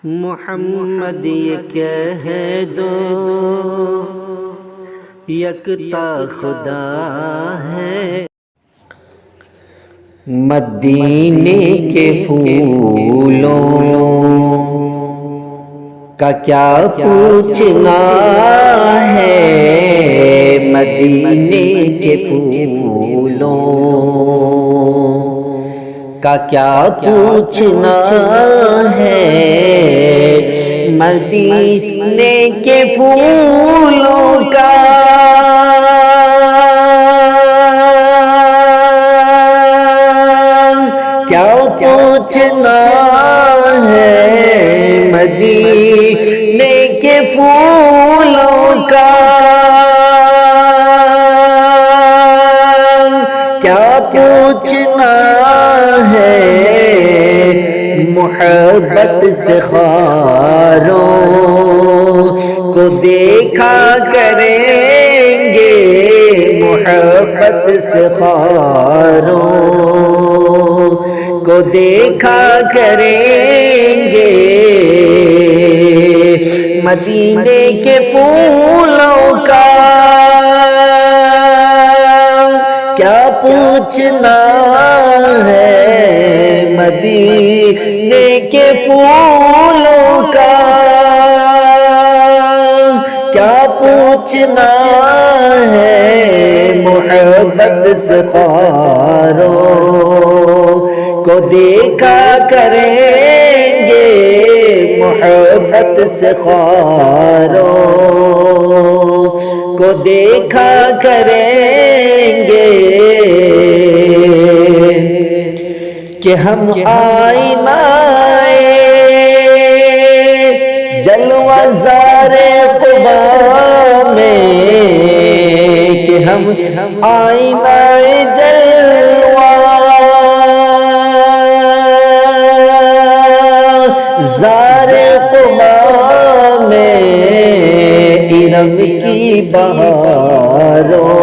محمد یہ کہہ دو یکتا خدا ہے۔ مدینے کے پھولوں کا کیا پوچھنا ہے، مدینے کے پھولوں کا کیا پوچھنا ہے، مدینے کے پھولوں کا کیا پوچھنا ہے، مدینے کے پھولوں کا کیا پوچھنا ہے، محبت سے خاروں کو دیکھا کریں گے، محبت سے خاروں کو دیکھا کریں گے، مدینے کے پھولوں کا کیا پوچھنا ہے، مدینے کے پھولوں کا کیا پوچھنا ہے، محبت سے خاروں کو دیکھا کریں گے، محبت سے خاروں کو دیکھا کریں گے، کہ ہم آئینہ جلوہ زار قبا میں، کہ ہم آئینہ جلوہ زار قبا میں، ارم کی بہاروں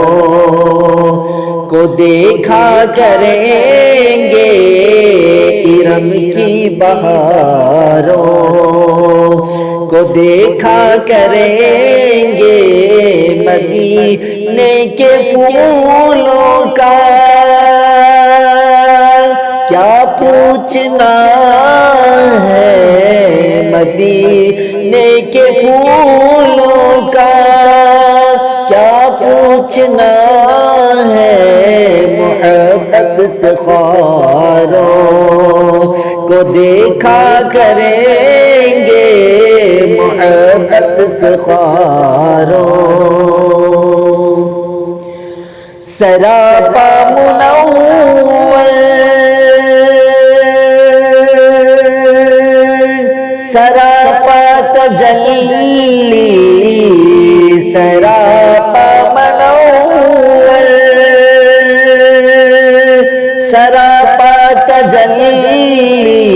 کو دیکھا کریں گے، ارم کی بہاروں کو دیکھا کریں گے، مدینے کے پھولوں کا کیا پوچھنا ہے، مدینے کے پھولوں کا کیا پوچھنا ہے، محبت سے خاروں کو دیکھا کریں گے، محبت سے خاروں سراپا منور سراپا تجلی، سراپا منور سراپا تجلی،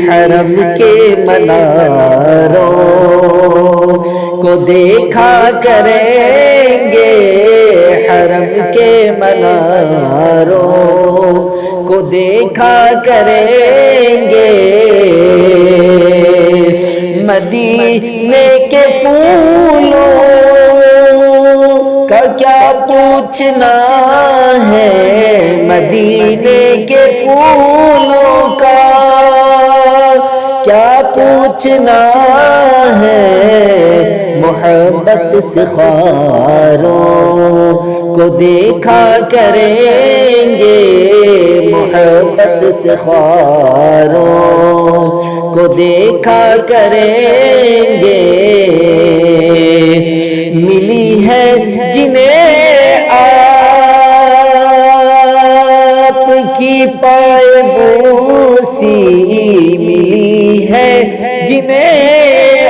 حرم کے مناروں کو دیکھا کریں گے، حرم کے مناروں کو دیکھا کریں گے، مدینے کے پھولوں کا کیا پوچھنا ہے، مدینے کے پھولوں کا کیا پوچھنا ہے، محبت سے خاروں کو دیکھا کریں گے، محبت سے خاروں کو دیکھا کریں گے، ملی ہے جنہیں آپ کی پائے بوسی، ملی ہے جنہیں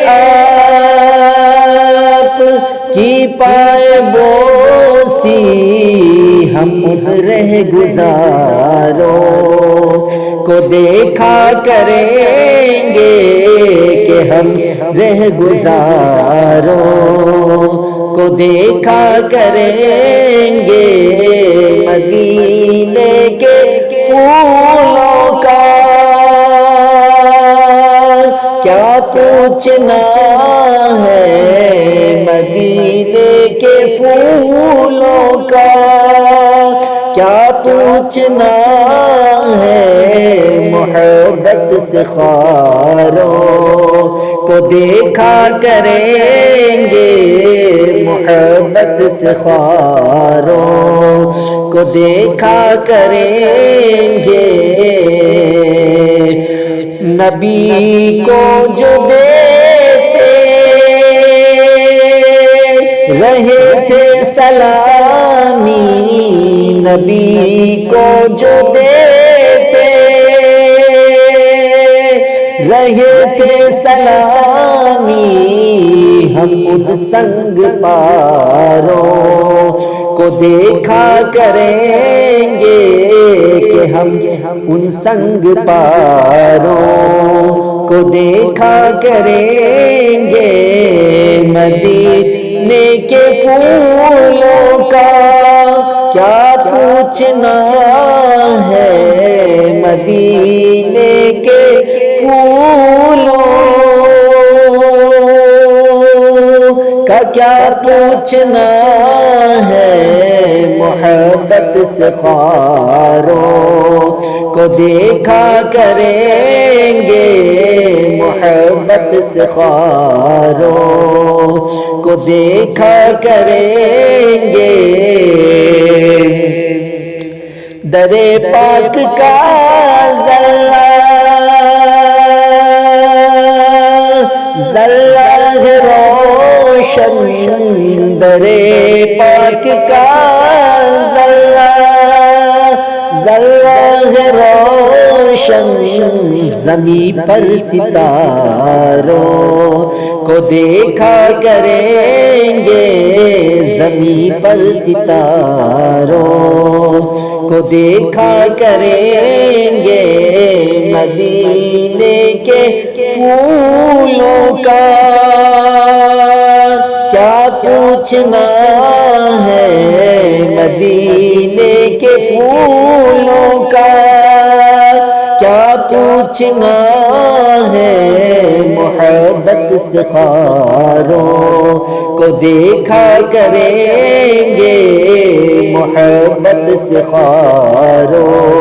آپ کی پائے بوسی، ہم ان رہ گزاروں کو دیکھا کریں گے، کہ ہم رہ گزاروں کو دیکھا کریں گے، مدینے کے پھولوں کا کیا پوچھنا ہے مدینے کے پھولوں کا، کیا پوچھنا ہے محبت سے خاروں کو دیکھا کریں گے، محبت سے خاروں کو دیکھا کریں گے، نبی کو جو دیتے رہے تھے سلامی، نبی کو جو دیتے رہے تھے سلامی، ہم ان سنگ پاروں کو دیکھا کریں گے کہ ہم ان سنگ پاروں کو دیکھا کریں گے، مدینے کے پھولوں کا کیا پوچھنا ہے مدینے کے پھولوں کا، کیا پوچھنا ہے محبت سے خاروں کو دیکھا کریں گے، محبت سے خاروں کو دیکھا کریں گے، در پاک کا ذرہ ہے روشن، در پاک کا ذرہ ہے روشن، زمین پر ستاروں کو دیکھا کریں گے، زمین پر ستاروں کو دیکھا کریں گے، مدینے کے پھولوں کا کیا پوچھنا ہے مدینے کے پھولوں کا، کیا پوچھنا ہے محبت سے خاروں کو دیکھا کریں گے، محبت سے خاروں